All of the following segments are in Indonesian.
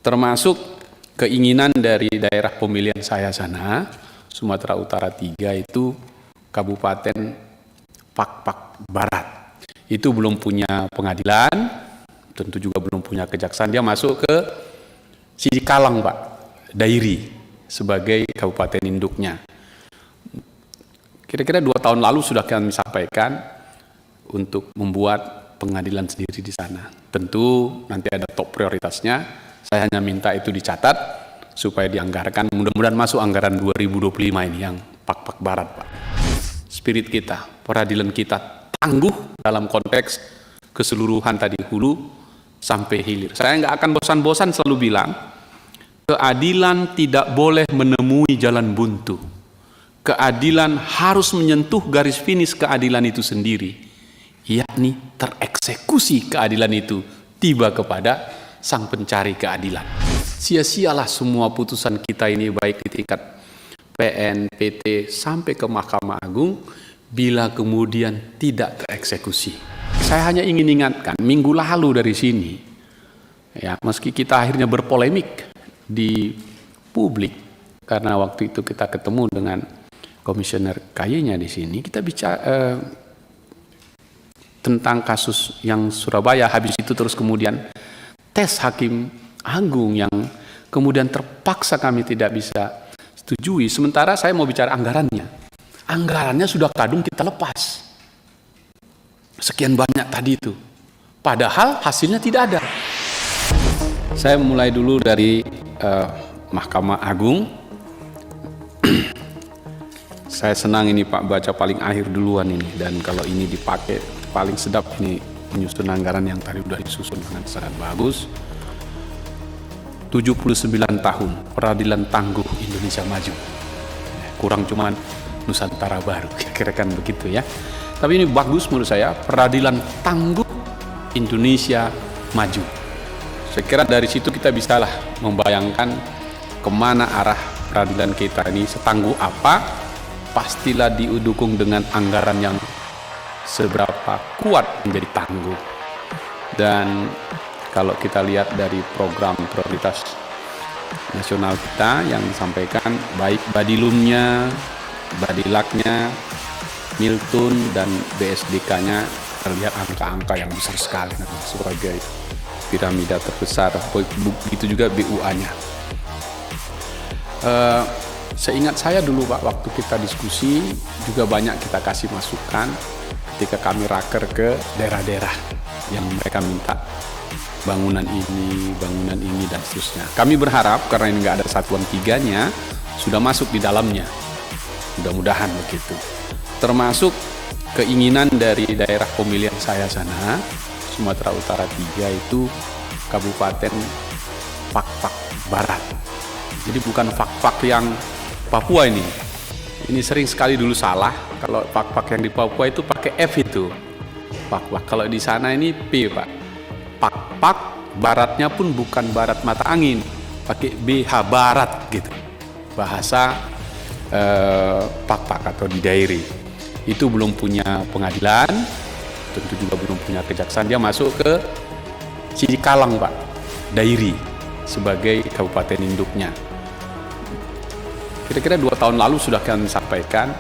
termasuk keinginan dari daerah pemilihan saya sana, Sumatera Utara 3 itu Kabupaten Pak Barat. Itu belum punya pengadilan, tentu juga belum punya kejaksaan. Dia masuk ke Sidikalang, Pak, Dairi, sebagai kabupaten induknya. Kira-kira 2 tahun lalu sudah kami sampaikan untuk membuat pengadilan sendiri di sana. Tentu nanti ada top prioritasnya. Saya hanya minta itu dicatat supaya dianggarkan. Mudah-mudahan masuk anggaran 2025 ini yang Pak Barat, Pak. Spirit kita, peradilan kita tangguh dalam konteks keseluruhan tadi, hulu sampai hilir. Saya nggak akan bosan-bosan selalu bilang, keadilan tidak boleh menemui jalan buntu. Keadilan harus menyentuh garis finish keadilan itu sendiri, yakni tereksekusi keadilan itu tiba kepada sang pencari keadilan. Sia-sialah semua putusan kita ini, baik di tingkat PN, PT, sampai ke Mahkamah Agung, bila kemudian tidak tereksekusi. Saya hanya ingin ingatkan, minggu lalu dari sini, ya, meski kita akhirnya berpolemik di publik, karena waktu itu kita ketemu dengan komisioner KY-nya di sini, kita bicara tentang kasus yang Surabaya, habis itu terus kemudian tes Hakim Agung yang kemudian terpaksa kami tidak bisa setujui. Sementara saya mau bicara anggarannya. Anggarannya sudah kadung kita lepas. Sekian banyak tadi itu. Padahal hasilnya tidak ada. Saya mulai dulu dari Mahkamah Agung. Saya senang ini Pak baca paling akhir duluan ini. Dan kalau ini dipakai paling sedap ini menyusun anggaran yang tadi sudah disusun dengan sangat bagus. 79 tahun peradilan tangguh Indonesia maju. Kurang cuman Nusantara baru, kira-kira kan begitu ya. Tapi ini bagus menurut saya, peradilan tangguh Indonesia maju. Saya kira dari situ kita bisalah membayangkan kemana arah peradilan kita ini, setangguh apa. Pastilah didukung dengan anggaran yang seberapa kuat menjadi tangguh. Dan kalau kita lihat dari program prioritas nasional kita yang disampaikan, baik Badilumnya, Badilaknya, Milton, dan BSDK-nya, terlihat angka-angka yang besar sekali sebagai piramida terbesar. Begitu juga BUA-nya. Seingat saya dulu Pak, waktu kita diskusi juga banyak kita kasih masukan ketika kami raker ke daerah-daerah yang mereka minta bangunan ini, dan seterusnya. Kami berharap karena ini nggak ada satuan 3-nya, sudah masuk di dalamnya. Mudah-mudahan begitu. Termasuk keinginan dari daerah pemilihan saya sana, Sumatera Utara 3 itu Kabupaten Pak Barat. Jadi bukan Pak yang Papua ini. Ini sering sekali dulu salah. Kalau Pak yang di Papua itu pakai F itu. Pak. Kalau di sana ini P, Pak. Pak baratnya pun bukan barat mata angin, pakai BH barat gitu. Bahasa Pak atau di daerah. Itu belum punya pengadilan, tentu juga belum punya kejaksaan. Dia masuk ke Sidikalang, Pak, Dairi, sebagai kabupaten induknya. Kira-kira 2 tahun lalu sudah kami sampaikan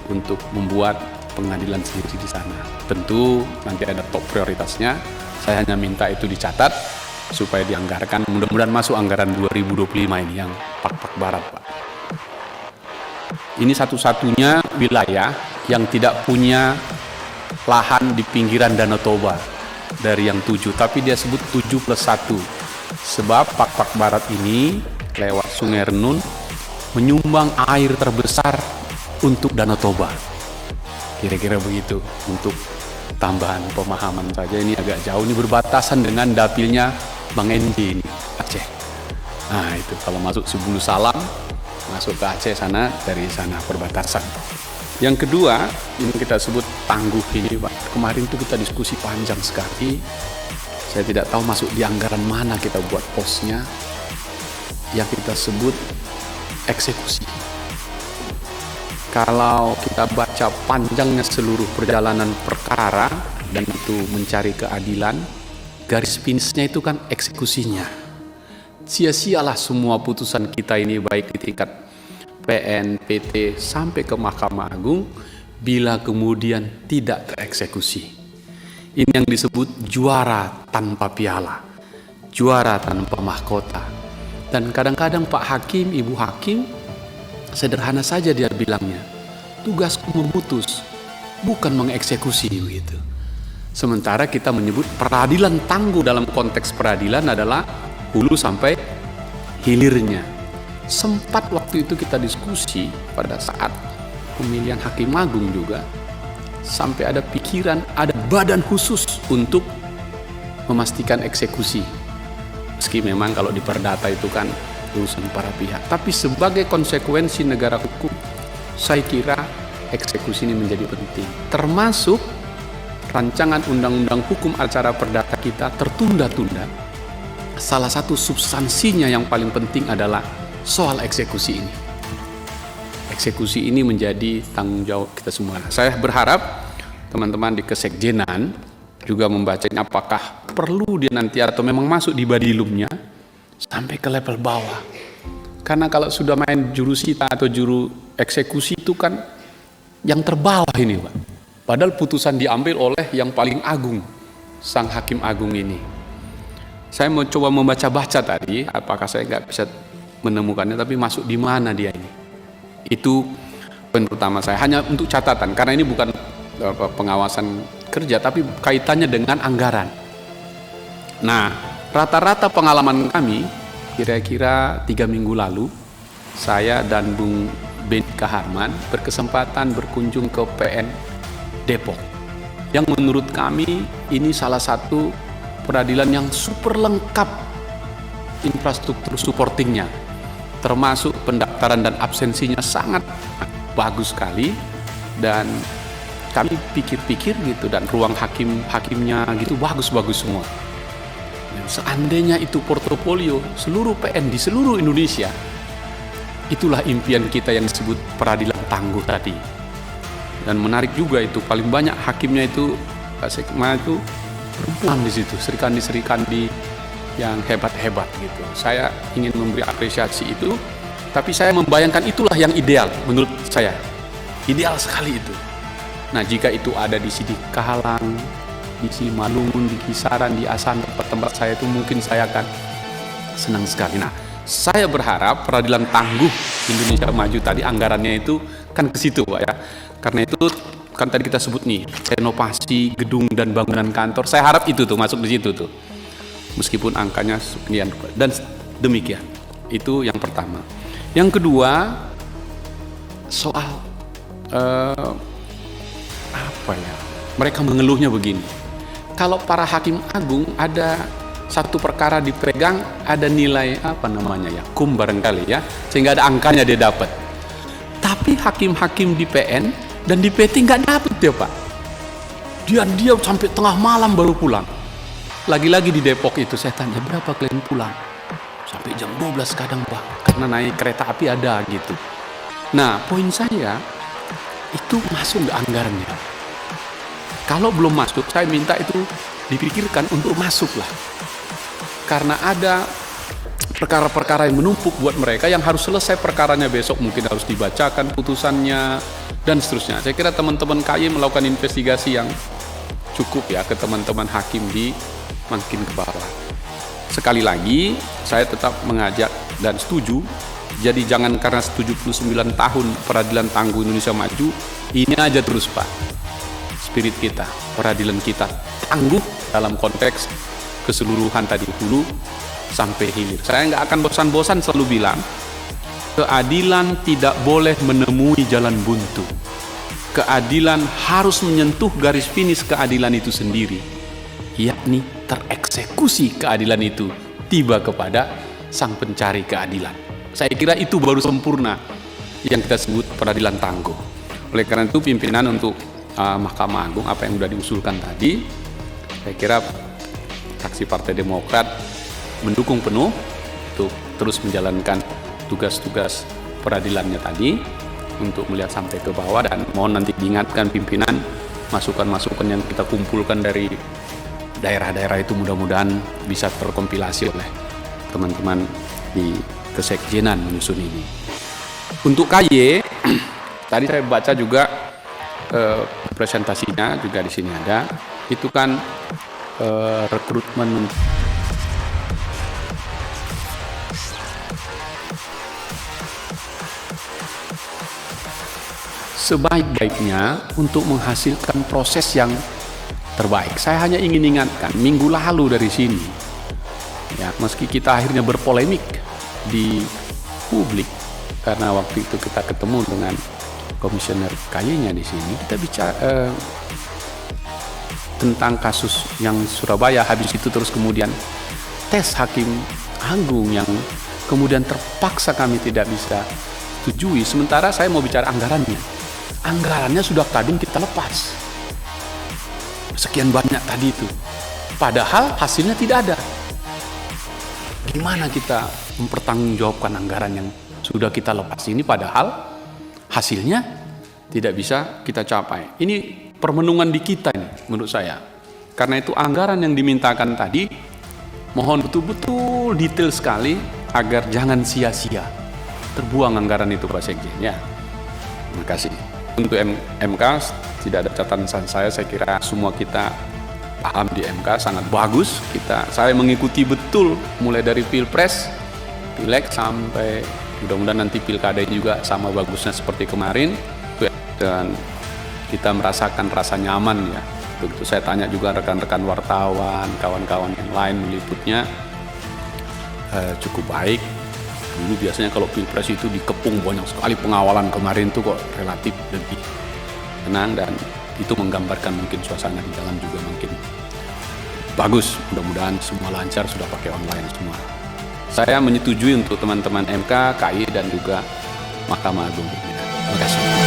untuk membuat pengadilan sendiri di sana. Tentu nanti ada top prioritasnya. Saya hanya minta itu dicatat supaya dianggarkan. Mudah-mudahan masuk anggaran 2025 ini yang Pak Barat, Pak. Ini satu-satunya wilayah yang tidak punya lahan di pinggiran Danau Toba dari yang 7, tapi dia sebut 7+1. Sebab Pak Barat ini lewat Sungai Renun menyumbang air terbesar untuk Danau Toba. Kira-kira begitu. Untuk tambahan pemahaman saja, ini agak jauh, ini berbatasan dengan dapilnya Bang Endi ini, Aceh. Nah itu kalau masuk Sebulu Salam, masuk ke Aceh sana, dari sana perbatasan. Yang kedua, ini kita sebut tangguh ini Pak. Kemarin itu kita diskusi panjang sekali. Saya tidak tahu masuk di anggaran mana kita buat posnya, yang kita sebut eksekusi. Kalau kita baca panjangnya seluruh perjalanan perkara dan itu mencari keadilan, garis finishnya itu kan eksekusinya. sia-sialah semua putusan kita ini, baik di tingkat PN, PT, sampai ke Mahkamah Agung, bila kemudian tidak tereksekusi. Ini yang disebut juara tanpa piala, juara tanpa mahkota. Dan kadang-kadang Pak Hakim, Ibu Hakim, sederhana saja dia bilangnya, tugasku memutus, bukan mengeksekusi begitu. Sementara kita menyebut peradilan tangguh dalam konteks peradilan adalah hulu sampai hilirnya. Sempat waktu itu kita diskusi pada saat pemilihan Hakim Agung juga, sampai ada pikiran ada badan khusus untuk memastikan eksekusi. Meski memang kalau di perdata itu kan urusan para pihak, tapi sebagai konsekuensi negara hukum, saya kira eksekusi ini menjadi penting. Termasuk rancangan undang-undang hukum acara perdata kita tertunda-tunda. Salah satu substansinya yang paling penting adalah soal eksekusi ini. Eksekusi ini menjadi tanggung jawab kita semua. Saya berharap teman-teman di Kesekjenan juga membacanya, apakah perlu dia nanti atau memang masuk di badilumnya sampai ke level bawah. Karena kalau sudah main jurusita atau juru eksekusi itu kan yang terbawah ini, Pak. Padahal putusan diambil oleh yang paling agung, Sang Hakim Agung ini. Saya mau coba membaca-baca tadi, apakah saya nggak bisa menemukannya, tapi masuk di mana dia ini. Itu poin pertama saya, hanya untuk catatan, karena ini bukan pengawasan kerja, tapi kaitannya dengan anggaran. Nah, rata-rata pengalaman kami, kira-kira 3 minggu lalu, saya dan Bung Benny Kaharman berkesempatan berkunjung ke PN Depok, yang menurut kami ini salah satu peradilan yang super lengkap infrastruktur supportingnya, termasuk pendaftaran dan absensinya sangat bagus sekali. Dan kami pikir-pikir gitu, dan ruang hakimnya gitu bagus-bagus semua. Dan seandainya itu portofolio seluruh PN di seluruh Indonesia, itulah impian kita yang disebut peradilan tangguh tadi. Dan menarik juga itu, paling banyak hakimnya itu Sekma itu perempuan di situ, serikandi yang hebat-hebat gitu. Saya ingin memberi apresiasi itu, tapi saya membayangkan itulah yang ideal menurut saya. Ideal sekali itu. Nah, jika itu ada di Sidik Kahalang, di Simalungun, di Kisaran, di Asan, tempat saya itu, mungkin saya akan senang sekali. Nah, saya berharap peradilan tangguh Indonesia Maju tadi anggarannya itu kan ke situ, Pak ya. Karena itu kan tadi kita sebut nih, renovasi gedung dan bangunan kantor. Saya harap itu tuh masuk di situ tuh. Meskipun angkanya sekian, dan demikian. Itu yang pertama. Yang kedua, soal apa ya? Mereka mengeluhnya begini. Kalau para hakim agung ada satu perkara dipegang, ada nilai apa namanya ya, kum barangkali ya, sehingga ada angkanya dia dapat. Tapi hakim-hakim di PN dan di PT nggak dapet ya, Pak. Dia sampai tengah malam baru pulang. Lagi-lagi di Depok itu saya tanya, berapa kalian pulang? Sampai jam 12 kadang, Pak, karena naik kereta api ada gitu. Nah, poin saya itu masuk nggak anggarannya? Kalau belum masuk, saya minta itu dipikirkan untuk masuk lah. Karena ada perkara-perkara yang menumpuk buat mereka yang harus selesai perkaranya besok, mungkin harus dibacakan putusannya dan seterusnya. Saya kira teman-teman KY melakukan investigasi yang cukup ya ke teman-teman hakim di makin ke bawah. Sekali lagi saya tetap mengajak dan setuju, jadi jangan karena 79 tahun peradilan tangguh Indonesia Maju ini aja terus, Pak. Spirit kita, peradilan kita tangguh dalam konteks keseluruhan tadi, hulu sampai hilir. Saya nggak akan bosan-bosan selalu bilang, keadilan tidak boleh menemui jalan buntu. Keadilan harus menyentuh garis finish keadilan itu sendiri, yakni tereksekusi keadilan itu tiba kepada sang pencari keadilan. Saya kira itu baru sempurna yang kita sebut peradilan tangguh. Oleh karena itu pimpinan untuk Mahkamah Agung apa yang sudah diusulkan tadi, saya kira fraksi Partai Demokrat mendukung penuh untuk terus menjalankan tugas-tugas peradilannya tadi untuk melihat sampai ke bawah, dan mohon nanti diingatkan pimpinan masukan-masukan yang kita kumpulkan dari daerah-daerah itu mudah-mudahan bisa terkompilasi oleh teman-teman di Kesekjenan menyusun ini. Untuk KY, tadi saya baca juga presentasinya juga di sini ada. Itu kan rekrutmen sebaik-baiknya untuk menghasilkan proses yang terbaik. Saya hanya ingin ingatkan minggu lalu dari sini, ya, meski kita akhirnya berpolemik di publik karena waktu itu kita ketemu dengan komisioner KY-nya di sini, kita bicara tentang kasus yang Surabaya, habis itu terus kemudian tes Hakim Agung yang kemudian terpaksa kami tidak bisa setujui. Sementara saya mau bicara anggarannya sudah kadung kita lepas sekian banyak tadi itu, padahal hasilnya tidak ada. Gimana kita mempertanggungjawabkan anggaran yang sudah kita lepas ini padahal hasilnya tidak bisa kita capai? Ini permenungan di kita ini menurut saya. Karena itu anggaran yang dimintakan tadi mohon betul-betul detail sekali agar jangan sia-sia terbuang anggaran itu Pak Sekjen, ya. Terima kasih. Untuk MK tidak ada catatan saya kira semua kita paham di MK sangat bagus. Saya mengikuti betul mulai dari Pilpres, Pileg sampai mudah-mudahan nanti Pilkada juga sama bagusnya seperti kemarin, dan kita merasakan rasa nyaman, ya. Begitu saya tanya juga rekan-rekan wartawan, kawan-kawan yang lain meliputnya cukup baik. Dulu biasanya kalau Pilpres itu dikepung banyak sekali pengawalan, kemarin itu kok relatif lebih tenang, dan itu menggambarkan mungkin suasana di dalam juga makin bagus. Mudah-mudahan semua lancar, sudah pakai online semua. Saya menyetujui untuk teman-teman MK, KY, dan juga Mahkamah Agung. Terima kasih.